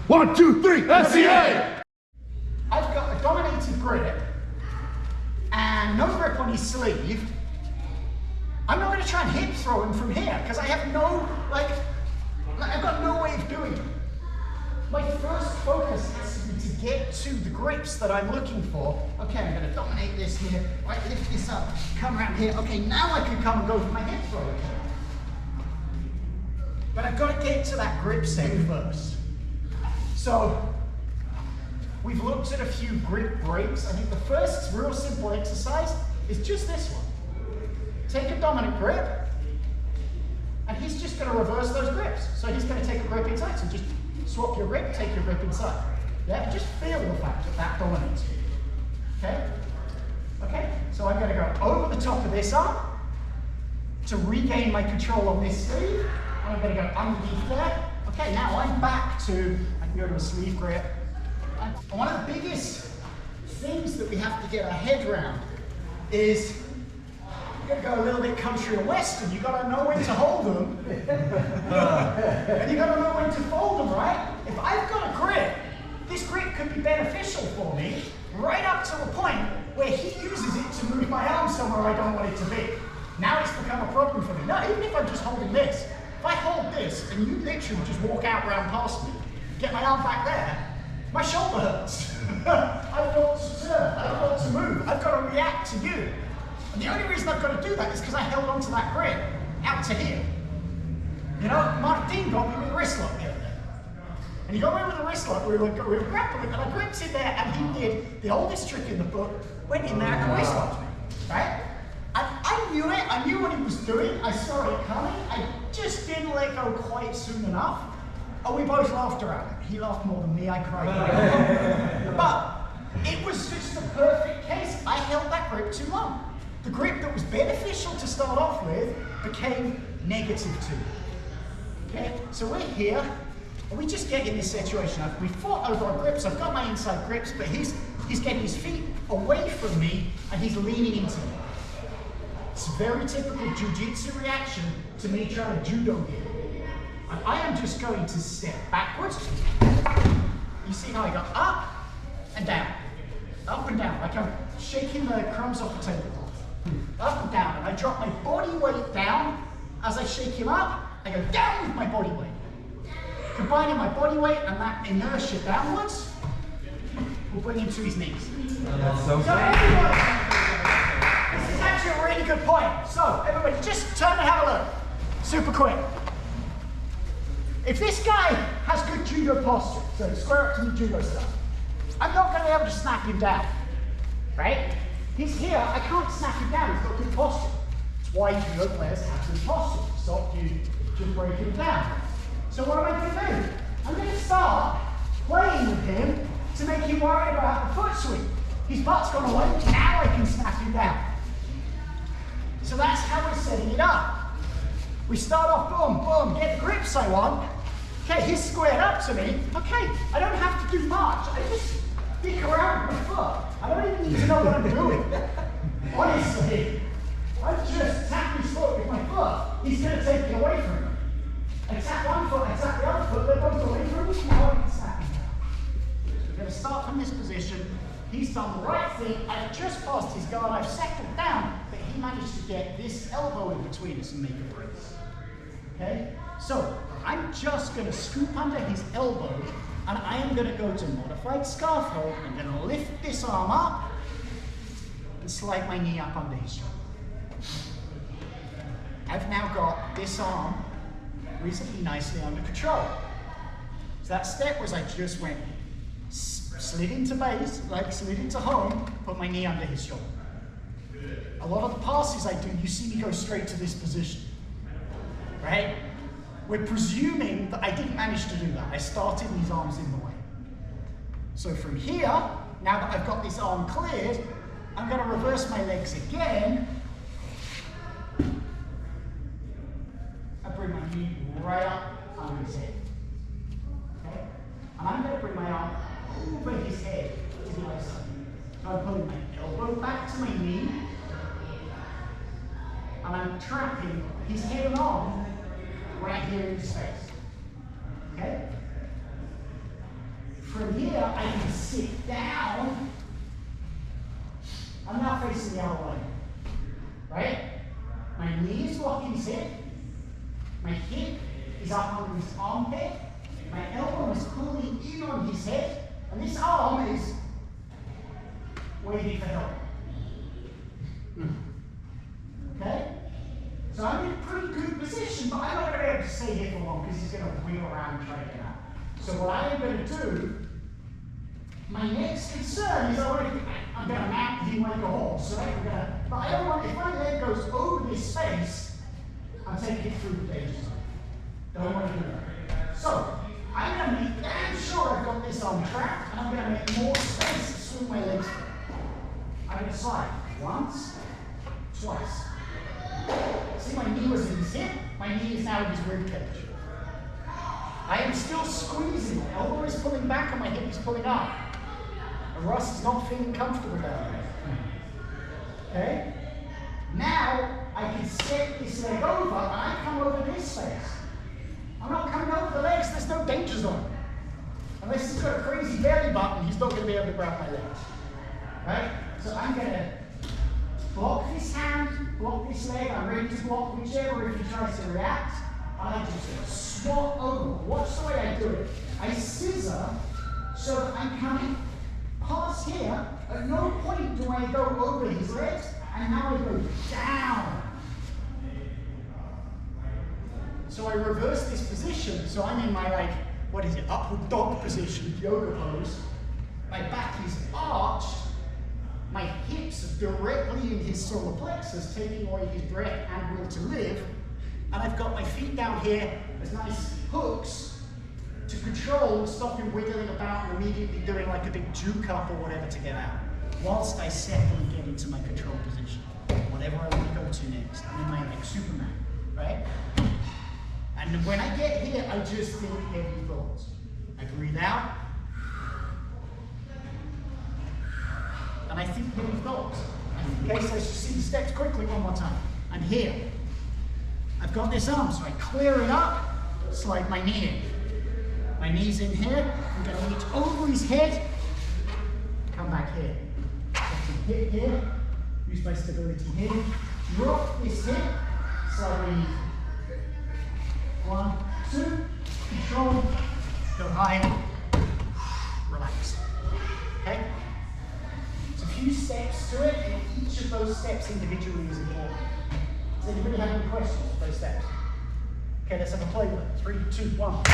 1, 2, 3, SCA! I've got a dominated grip and no grip on his sleeve. I'm not going to try and hip throw him from here because I have no, I've got no way of doing it. My first focus has to be to get to the grips that I'm looking for. Okay, I'm going to dominate this here. Right, lift this up, come around here. Okay, now I can come and go for my hip throw. But I've got to get to that grip set first. So, we've looked at a few grip breaks. I think the first real simple exercise is just this one. Take a dominant grip, and he's just going to reverse those grips. So he's going to take a grip inside. So just swap your grip, take your grip inside. Yeah, and just feel the fact that that dominates you. Okay? Okay, so I'm going to go over the top of this arm to regain my control on this sleeve. And I'm going to go underneath there. Okay, now I'm back to, I can go to a sleeve grip. And one of the biggest things that we have to get our head around is you've got to go a little bit country and western. You've got to know when to hold them. And you've got to know when to fold them, right? If I've got a grip, this grip could be beneficial for me right up to the point where he uses it to move my arm somewhere I don't want it to be. Now it's become a problem for me. No, even if I'm just holding this. If I hold this and you literally just walk out round past me, get my arm back there, my shoulder hurts. I've got to turn, I've got to move, I've got to react to you. And the only reason I've got to do that is because I held onto that grip out to here. You know, Mark Dean got me with a wrist lock the other day. And he got me with a wrist lock, we were grappling, and I gripped in there, and he did the oldest trick in the book, went in there and wrist locked me, right? And I knew it, I knew what he was doing, I saw it coming, I just didn't let go quite soon enough. And we both laughed around it. He laughed more than me, I cried. But it was just the perfect case. I held that grip too long. The grip that was beneficial to start off with became negative too. Okay, so we're here, and we just get in this situation. We fought over our grips, I've got my inside grips, but he's getting his feet away from me, and he's leaning into me. It's a very typical jiu-jitsu reaction to me trying to judo here. And I am just going to step backwards. You see how I go up and down, like I'm shaking the crumbs off the tablecloth. Up and down, and I drop my body weight down. As I shake him up, I go down with my body weight. Combining my body weight and that inertia downwards will bring him to his knees. That's so good. This is actually a really good point. So, everybody, just turn and have a look. Super quick. If this guy has good judo posture, so square up to the judo stuff, I'm not going to be able to snap him down, right? He's here, I can't snap him down, he's got good posture. That's why judo players have good posture, to stop you just breaking down. So what am I going to do? I'm going to start playing with him to make him worry about the foot sweep. His butt's gone away, now I can snap him down. So that's how we're setting it up. We start off, boom, boom, get the grips I want. Okay, he's squared up to me. Okay, I don't have to do much. I just dick around with my foot. I don't even need to know what I'm doing. Honestly, I just tap his foot with my foot. He's going to take it away from me. I tap one foot, I tap the other foot, they're both away from me. Now I can snap him down. We're going to start from this position. He's done the right thing. I've just passed his guard. I've settled down, but he managed to get this elbow in between us and make a brace. Okay? So, I'm just going to scoop under his elbow, and I am going to go to modified scarf hold. I'm going to lift this arm up and slide my knee up under his shoulder. I've now got this arm reasonably nicely under control. So that step was I just went, slid into base, like slid into home, put my knee under his shoulder. A lot of the passes I do, you see me go straight to this position, right? We're presuming that I didn't manage to do that. I started these arms in the way. So from here, now that I've got this arm cleared, I'm going to reverse my legs again. I bring my knee right up under his head. Okay? And I'm going to bring my arm over his head to the other side. So I'm pulling my elbow back to my knee. And I'm trapping his head and arm right here in his face. Okay? From here, I can sit down. I'm now facing the other way, right? My knee is blocking his hip. My hip is up on his armpit. My elbow is pulling in on his head. And this arm is waiting for help. Okay? So I'm in a pretty good position, but I'm not going to be able to stay here for long because he's going to wheel around and try to get out. So what I am going to do, my next concern is I'm going to mount him like a horse, right? But I don't want, if my leg goes over this space, I'm taking it through the danger zone. Don't want to do that. So I'm going to make damn sure I've got this on track, and I'm going to make more space to swing my legs through. I'm going to slide once, twice. See, my knee was in his hip, my knee is now in his rib cage. I am still squeezing, my elbow is pulling back and my hip is pulling up. And Ross is not feeling comfortable down there. Okay? Now, I can step this leg over and I come over this space. I'm not coming over the legs, there's no danger zone. Unless he's got a crazy belly button, he's not going to be able to grab my legs. Right? So I'm going to block this hand, block this leg, I'm ready to block whichever if he tries to react. And I just swat over. Watch the way I do it. I scissor so that I'm coming past here. At no point do I go over his legs, and now I go down. So I reverse this position, so I'm in my, like, what is it, upward dog position, yoga pose. My back is arched. My hips are directly in his solar plexus, taking away his breath and will to live. And I've got my feet down here as nice hooks to control, stop him wiggling about and immediately doing like a big juke up or whatever to get out. Whilst I settle and get into my control position. Whatever I want to go to next. I'm in my like Superman, right? And when I get here, I just think heavy thoughts. I breathe out. And I think heavy thoughts. Okay, so let's just see the steps quickly one more time. I'm here. I've got this arm, so I clear it up, slide my knee in. My knee's in here, I'm going to reach over his head, come back here. Hip here, use my stability here, drop this hip, slide my knee. 1, 2, control, go high, relax. Okay? There's a few steps to it, and each of those steps individually is important. Does anybody have any questions for those steps? Okay, let's have a play with it. 3, 2, 1.